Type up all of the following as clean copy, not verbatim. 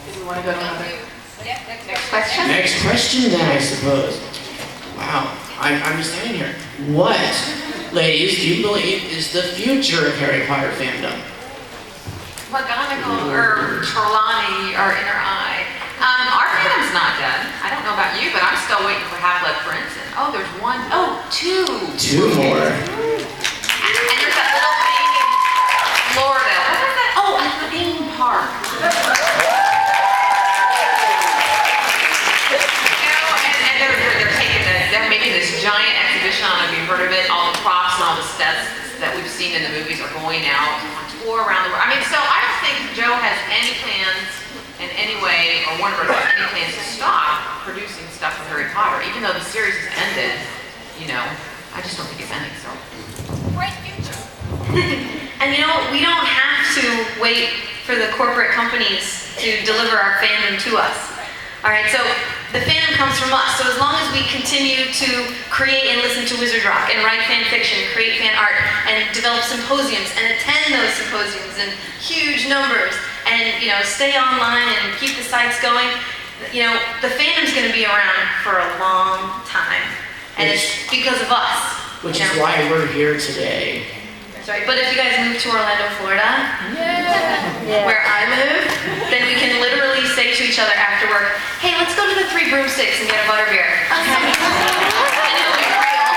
Do we want to go to another? Yeah, Next question? Next question then, I suppose. Wow, I'm just saying here. What, ladies, do you believe is the future of Harry Potter fandom? McGonagall or Trelawney are in her eye. Our fandom's not done. I don't know about you, but I'm still waiting for Half-Blood Prince. And two. Two more. And there's that little thing in Florida. What is that? Oh, a theme park. And they're making this giant exhibition on it. Have you heard of it? All the props and all the sets that we've seen in the movies are going out on tour around the world. I mean, so I don't think Joe has any plans in any way, or Warner Bros. Has any plans to stop producing stuff for Harry Potter, even though the series has ended. You know, I just don't think it's ending. So, bright future. And you know, we don't have to wait for the corporate companies to deliver our fandom to us. All right, so the fandom comes from us. So as long as we continue to create and listen to Wizard Rock and write fan fiction, create fan art, and develop symposiums and attend those symposiums in huge numbers, and stay online and keep the sites going, the fandom's going to be around for a long time, and it's because of us. Which is why we're here today. That's right. But if you guys move to Orlando, Florida, where I live, then we can literally say to each other after work, "Hey, let's go to the Three Broomsticks and get a butterbeer." And it'll be real.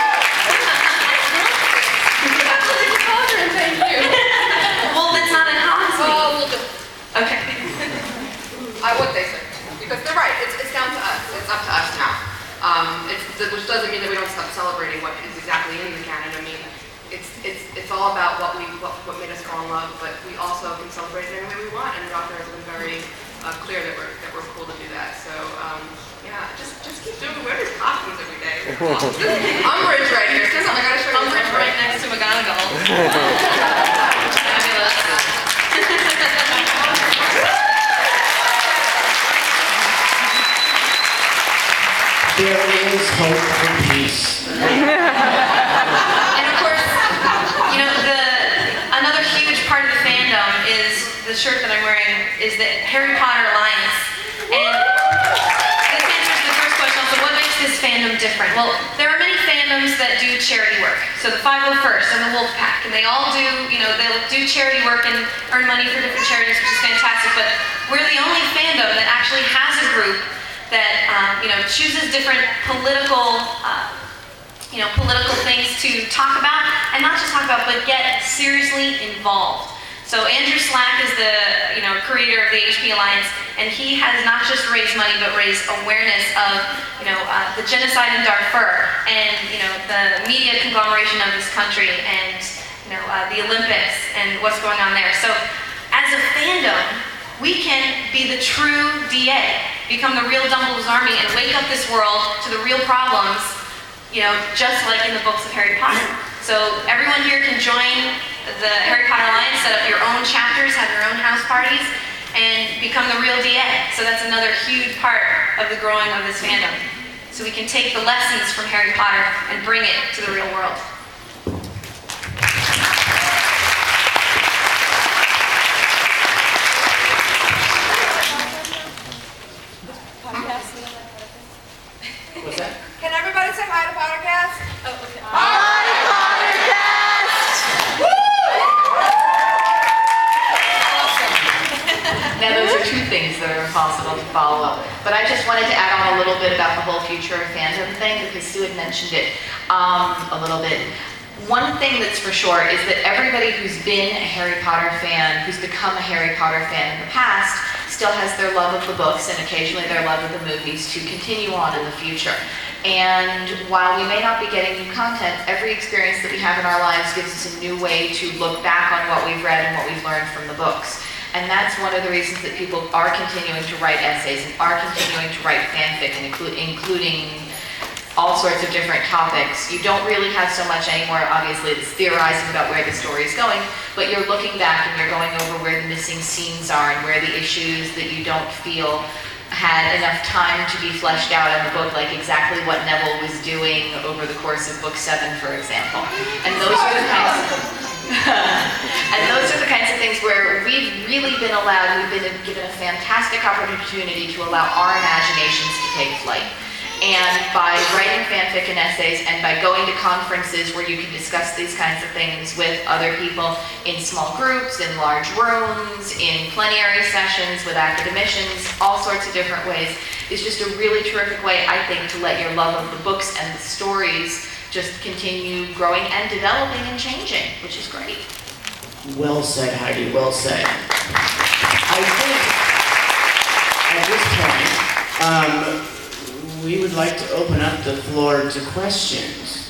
Thank you. Well, it's not in Hollingsworth. Oh, we'll do. Okay. What they say. Because they're right. It's down to us. It's up to us now. Which doesn't mean that we don't stop celebrating what is exactly in the canon. I mean, it's all about what made us fall in love, but we also can celebrate it any way we want. And the author has been very clear that we're cool to do that. So yeah, just keep doing. Wear these costumes every day. Umbridge right here. I gotta show you. Umbridge right next to McGonagall. Fabulous. There is hope for peace. And of course, another huge part of the fandom is the shirt that I'm wearing is the Harry Potter Alliance. And this answers the first question, so what makes this fandom different? Well, there are many fandoms that do charity work. So the 501st and the Wolfpack, and they all do, they'll do charity work and earn money for different charities, which is fantastic, but we're the only fandom that actually has a group that chooses different political things to talk about, and not just talk about, but get seriously involved. So Andrew Slack is the creator of the HP Alliance, and he has not just raised money, but raised awareness of the genocide in Darfur, and the media conglomeration of this country, and the Olympics and what's going on there. So as a fandom, we can be the true DA, become the real Dumbledore's Army, and wake up this world to the real problems, just like in the books of Harry Potter. So everyone here can join the Harry Potter Alliance, set up your own chapters, have your own house parties, and become the real DA. So that's another huge part of the growing of this fandom. So we can take the lessons from Harry Potter and bring it to the real world. What's that? Can everybody say hi to Pottercast? Oh, okay. Hi, now those are two things that are impossible to follow up. But I just wanted to add on a little bit about the whole future of fandom thing, because Sue had mentioned it a little bit. One thing that's for sure is that everybody who's been a Harry Potter fan, who's become a Harry Potter fan in the past, still has their love of the books and occasionally their love of the movies to continue on in the future. And while we may not be getting new content, every experience that we have in our lives gives us a new way to look back on what we've read and what we've learned from the books. And that's one of the reasons that people are continuing to write essays and are continuing to write fanfic, including all sorts of different topics. You don't really have so much anymore, obviously, it's theorizing about where the story is going, but you're looking back and you're going over where the missing scenes are and where the issues that you don't feel had enough time to be fleshed out in the book, like exactly what Neville was doing over the course of book 7, for example. And those are the kinds of things where we've really been allowed, we've been given a fantastic opportunity to allow our imaginations to take flight. And by writing fanfic and essays and by going to conferences where you can discuss these kinds of things with other people in small groups, in large rooms, in plenary sessions with academicians, all sorts of different ways, is just a really terrific way, I think, to let your love of the books and the stories just continue growing and developing and changing, which is great. Well said, Heidi, well said. I think at this point, we would like to open up the floor to questions.